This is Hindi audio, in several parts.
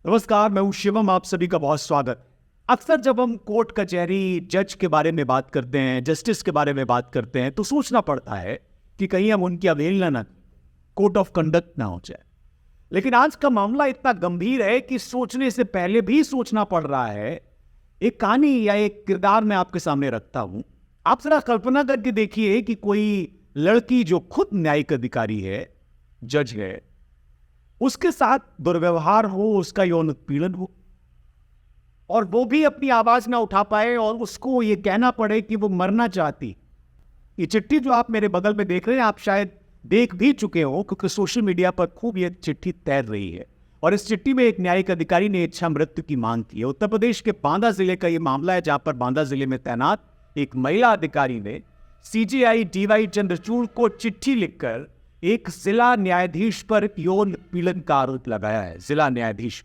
नमस्कार, मैं हूं शिवम। आप सभी का बहुत स्वागत। अक्सर जब हम कोर्ट कचहरी, जज के बारे में बात करते हैं, जस्टिस के बारे में बात करते हैं, तो सोचना पड़ता है कि कहीं हम उनकी अवहेलना ना, कोड ऑफ कंडक्ट ना हो जाए। लेकिन आज का मामला इतना गंभीर है कि सोचने से पहले भी सोचना पड़ रहा है। एक कहानी या एक किरदार मैं आपके सामने रखता हूं। आप जरा कल्पना करके देखिए कि कोई लड़की जो खुद न्यायिक अधिकारी है, जज है, उसके साथ दुर्व्यवहार हो, उसका यौन उत्पीड़न हो, और वो भी अपनी आवाज ना उठा पाए और उसको ये कहना पड़े कि वो मरना चाहती। ये चिट्ठी जो आप मेरे बगल में देख रहे हैं, आप शायद देख भी चुके हो, क्योंकि सोशल मीडिया पर खूब ये चिट्ठी तैर रही है। और इस चिट्ठी में एक न्यायिक अधिकारी ने इच्छा मृत्यु की मांग की है। उत्तर प्रदेश के बांदा जिले का ये मामला है, जहां पर बांदा जिले में तैनात एक महिला अधिकारी ने सीजेआई डीवाई चंद्रचूड़ को चिट्ठी लिखकर एक जिला न्यायाधीश पर यौन पीड़न का आरोप लगाया है, जिला न्यायाधीश,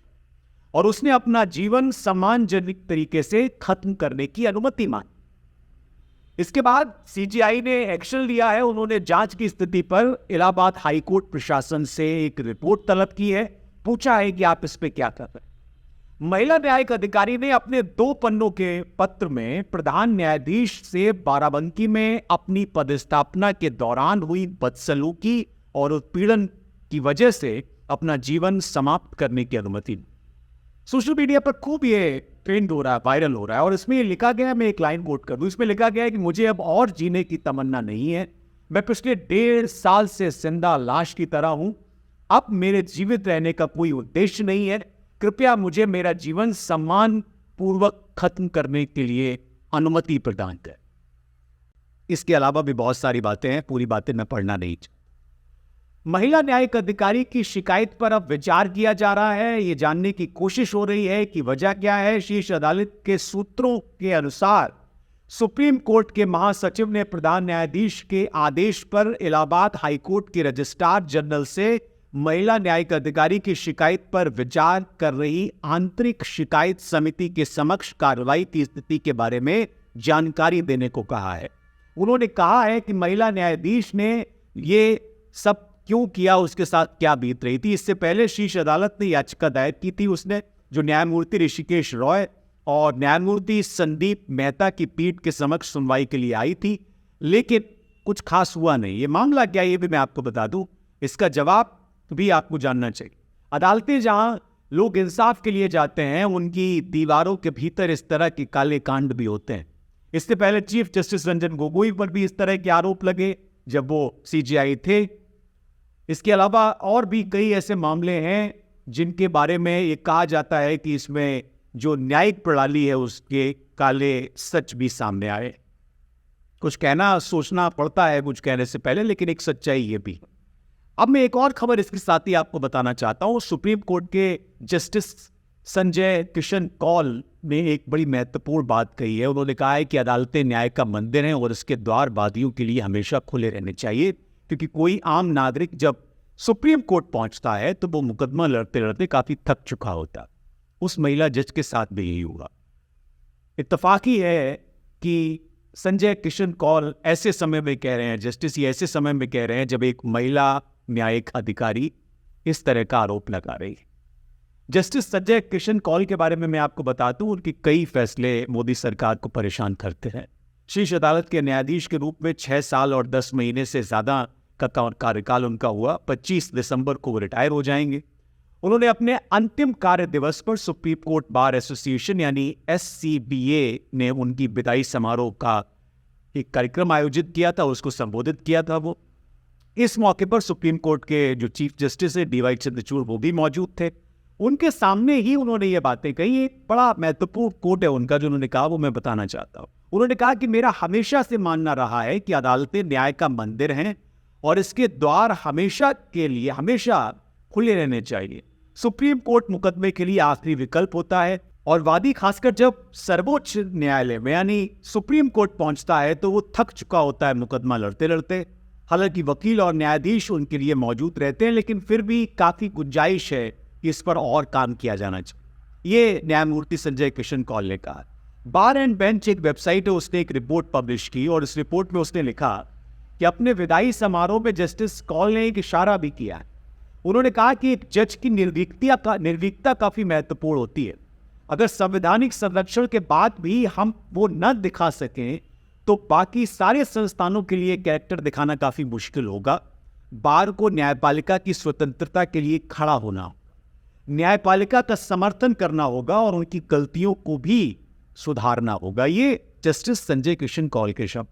और उसने अपना जीवन सम्मानजनक तरीके से खत्म करने की अनुमति मांगी। इसके बाद सीजीआई ने एक्शन लिया है। उन्होंने जांच की स्थिति पर इलाहाबाद हाईकोर्ट प्रशासन से एक रिपोर्ट तलब की है, पूछा है कि आप इस पे क्या कर रहे हैं। महिला न्यायिक अधिकारी ने अपने 2 पन्नों के पत्र में प्रधान न्यायाधीश से बाराबंकी में अपनी पदस्थापना के दौरान हुई बदसलूकी और उत्पीड़न की वजह से अपना जीवन समाप्त करने की अनुमति दी। सोशल मीडिया पर खूब ये ट्रेंड हो रहा है, वायरल हो रहा है, और इसमें लिखा गया है, मैं एक लाइन कोट कर दूं, इसमें लिखा गया है कि मुझे अब और जीने की तमन्ना नहीं है। मैं पिछले 1.5 साल से जिंदा लाश की तरह हूं। अब मेरे जीवित रहने का कोई उद्देश्य नहीं है। कृपया मुझे मेरा जीवन सम्मान पूर्वक खत्म करने के लिए अनुमति प्रदान करें। इसके अलावा भी बहुत सारी बातें हैं, पूरी बातें मैं पढ़ना नहीं चाहता। महिला न्यायिक अधिकारी की शिकायत पर अब विचार किया जा रहा है। ये जानने की कोशिश हो रही है कि वजह क्या है। शीर्ष अदालत के सूत्रों के अनुसार सुप्रीम कोर्ट के महासचिव ने प्रधान न्यायाधीश के आदेश पर इलाहाबाद हाईकोर्ट के रजिस्ट्रार जनरल से महिला न्यायिक अधिकारी की शिकायत पर विचार कर रही आंतरिक शिकायत समिति के समक्ष कार्रवाई की स्थिति के बारे में जानकारी देने को कहा है। उन्होंने कहा है कि महिला न्यायाधीश ने ये सब क्यों किया, उसके साथ क्या बीत रही थी। इससे पहले शीर्ष अदालत ने याचिका दायर की थी उसने, जो न्यायमूर्ति ऋषिकेश रॉय और न्यायमूर्ति संदीप मेहता की पीठ के समक्ष सुनवाई के लिए आई थी, लेकिन कुछ खास हुआ नहीं। ये मामला क्या है, ये भी मैं आपको बता दूं, इसका जवाब भी आपको जानना चाहिए। अदालतें जहां लोग इंसाफ के लिए जाते हैं, उनकी दीवारों के भीतर इस तरह के काले कांड भी होते हैं। इससे पहले चीफ जस्टिस रंजन गोगोई पर भी इस तरह के आरोप लगे जब वो सीजीआई थे। इसके अलावा और भी कई ऐसे मामले हैं जिनके बारे में ये कहा जाता है कि इसमें जो न्यायिक प्रणाली है उसके काले सच भी सामने आए। कुछ कहना सोचना पड़ता है कुछ कहने से पहले, लेकिन एक सच्चाई ये भी। अब मैं एक और खबर इसके साथ ही आपको बताना चाहता हूं। सुप्रीम कोर्ट के जस्टिस संजय किशन कौल ने एक बड़ी महत्वपूर्ण बात कही है। उन्होंने कहा है कि अदालतें न्याय का मंदिर हैं और इसके द्वार वादियों के लिए हमेशा खुले रहने चाहिए, क्योंकि कोई आम नागरिक जब सुप्रीम कोर्ट पहुंचता है तो वो मुकदमा लड़ते लड़ते काफी थक चुका होता है। उस महिला जज के साथ भी यही हुआ। इत्तफाकी है कि संजय किशन कौल ऐसे समय में कह रहे हैं, जस्टिस ये ऐसे समय में कह रहे हैं जब एक महिला न्यायिक अधिकारी इस तरह का आरोप लगा रही है। जस्टिस संजय किशन कौल के बारे में मैं आपको बता दूं, उनके कई फैसले मोदी सरकार को परेशान करते हैं। शीर्ष अदालत के न्यायाधीश के रूप में 6 साल और 10 महीने से ज्यादा का कार्यकाल उनका हुआ। 25 दिसंबर को वो रिटायर हो जाएंगे। उन्होंने अपने अंतिम कार्य दिवस पर सुप्रीम कोर्ट बार एसोसिएशन यानी SCBA ने उनकी विदाई समारोह का एक कार्यक्रम आयोजित किया था, उसको संबोधित किया था वो। इस मौके पर सुप्रीम कोर्ट के जो चीफ जस्टिस है डीवाई चंद्रचूड़, वो भी मौजूद थे। उनके सामने ही उन्होंने ये बातें कही। एक बड़ा महत्वपूर्ण कोट है उनका जो उन्होंने कहा, वो मैं बताना चाहता हूँ। उन्होंने कहा कि मेरा हमेशा से मानना रहा है कि अदालतें न्याय का मंदिर हैं और इसके द्वार हमेशा के लिए हमेशा खुले रहने चाहिए। सुप्रीम कोर्ट मुकदमे के लिए आखिरी विकल्प होता है और वादी खासकर जब सर्वोच्च न्यायालय में यानी सुप्रीम कोर्ट पहुंचता है तो वो थक चुका होता है मुकदमा लड़ते लड़ते। हालांकि वकील और न्यायाधीश उनके लिए मौजूद रहते हैं, लेकिन फिर भी काफी गुंजाइश है कि इस पर और काम किया जाना चाहिए। ये न्यायमूर्ति संजय किशन कौल ने कहा। बार एंड बेंच एक वेबसाइट है, उसने एक रिपोर्ट पब्लिश की और इस रिपोर्ट में उसने लिखा कि अपने विदाई समारोह में जस्टिस कौल ने एक इशारा भी किया। उन्होंने कहा कि एक जज की निर्भीकता काफी महत्वपूर्ण होती है। अगर संवैधानिक संरक्षण के बाद भी हम वो न दिखा सकें तो बाकी सारे संस्थानों के लिए कैरेक्टर दिखाना काफी मुश्किल होगा। बार को न्यायपालिका की स्वतंत्रता के लिए खड़ा होना, न्यायपालिका का समर्थन करना होगा और उनकी गलतियों को भी सुधारना होगा। ये जस्टिस संजय किशन कौल के शब्द।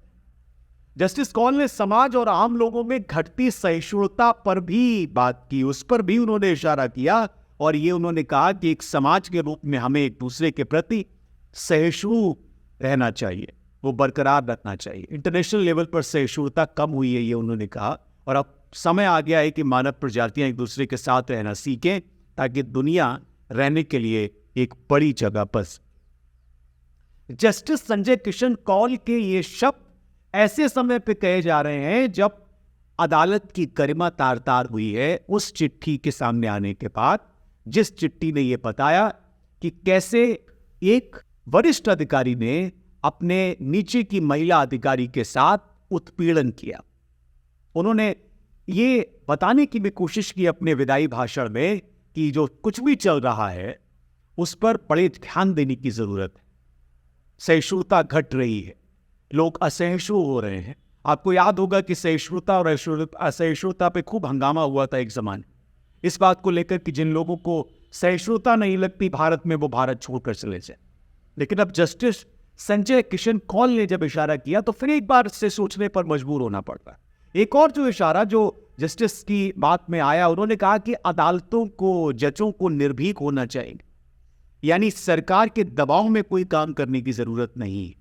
जस्टिस कौल ने समाज और आम लोगों में घटती सहिष्णुता पर भी बात की, उस पर भी उन्होंने इशारा किया और ये उन्होंने कहा कि एक समाज के रूप में हमें एक दूसरे के प्रति सहिष्णु रहना चाहिए, वो बरकरार रखना चाहिए। इंटरनेशनल लेवल पर सहिष्णुता कम हुई है, ये उन्होंने कहा, और अब समय आ गया है कि मानव प्रजातियां एक दूसरे के साथ रहना सीखें ताकि दुनिया रहने के लिए एक बड़ी जगह पर। जस्टिस संजय किशन कौल के ये शब्द ऐसे समय पे कहे जा रहे हैं जब अदालत की गरिमा तार-तार हुई है उस चिट्ठी के सामने आने के बाद, जिस चिट्ठी ने यह बताया कि कैसे एक वरिष्ठ अधिकारी ने अपने नीचे की महिला अधिकारी के साथ उत्पीड़न किया। उन्होंने ये बताने की भी कोशिश की अपने विदाई भाषण में कि जो कुछ भी चल रहा है उस पर बड़े ध्यान देने की जरूरत है। सहिष्णुता घट रही है, लोग असहिष्णु हो रहे हैं। आपको याद होगा कि सहिष्णुता और असहिष्णुता पे खूब हंगामा हुआ था एक जमाने, इस बात को लेकर कि जिन लोगों को सहिष्णुता नहीं लगती भारत में वो भारत छोड़कर चले जाए। लेकिन अब जस्टिस संजय किशन कौल ने जब इशारा किया तो फिर एक बार से सोचने पर मजबूर होना पड़ता है। एक और जो इशारा जो जस्टिस की बात में आया, उन्होंने कहा कि अदालतों को, जजों को निर्भीक होना चाहिए, यानी सरकार के दबाव में कोई काम करने की जरूरत नहीं।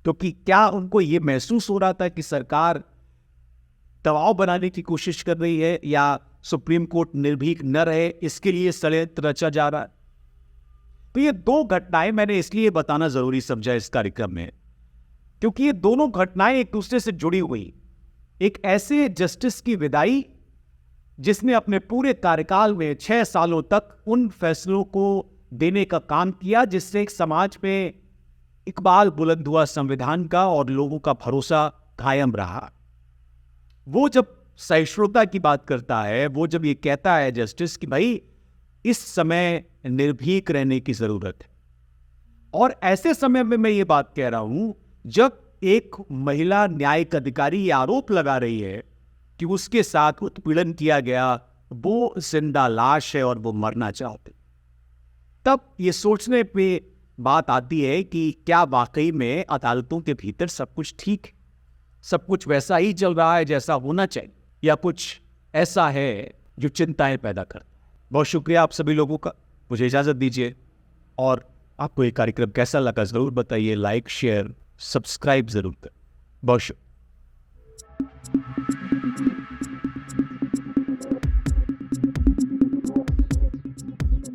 क्योंकि क्या उनको यह महसूस हो रहा था कि सरकार दबाव बनाने की कोशिश कर रही है या सुप्रीम कोर्ट निर्भीक न रहे, इसके लिए षड्यंत्र रचा जा रहा है? तो ये दो घटनाएं मैंने इसलिए बताना जरूरी समझा इस कार्यक्रम में क्योंकि ये दोनों घटनाएं एक दूसरे से जुड़ी हुई। एक ऐसे जस्टिस की विदाई जिसने अपने पूरे कार्यकाल में 6 सालों तक उन फैसलों को देने का काम किया जिससे एक समाज में इकबाल बुलंद हुआ संविधान का और लोगों का भरोसा कायम रहा। वो जब सहिष्णुता की बात करता है, वो जब ये कहता है जस्टिस कि भाई इस समय निर्भीक रहने की जरूरत है, और ऐसे समय में मैं ये बात कह रहा हूं जब एक महिला न्यायिक अधिकारी ये आरोप लगा रही है कि उसके साथ उत्पीड़न किया गया, वो जिंदा लाश है और वो मरना चाहते, तब ये सोचने पे बात आती है कि क्या वाकई में अदालतों के भीतर सब कुछ ठीक है, सब कुछ वैसा ही चल रहा है जैसा होना चाहिए, या कुछ ऐसा है जो चिंताएं पैदा करता है। बहुत शुक्रिया आप सभी लोगों का, मुझे इजाजत दीजिए। और आपको ये कार्यक्रम कैसा लगा जरूर बताइए, लाइक शेयर सब्सक्राइब जरूर करें। बहुत शुक्रिया।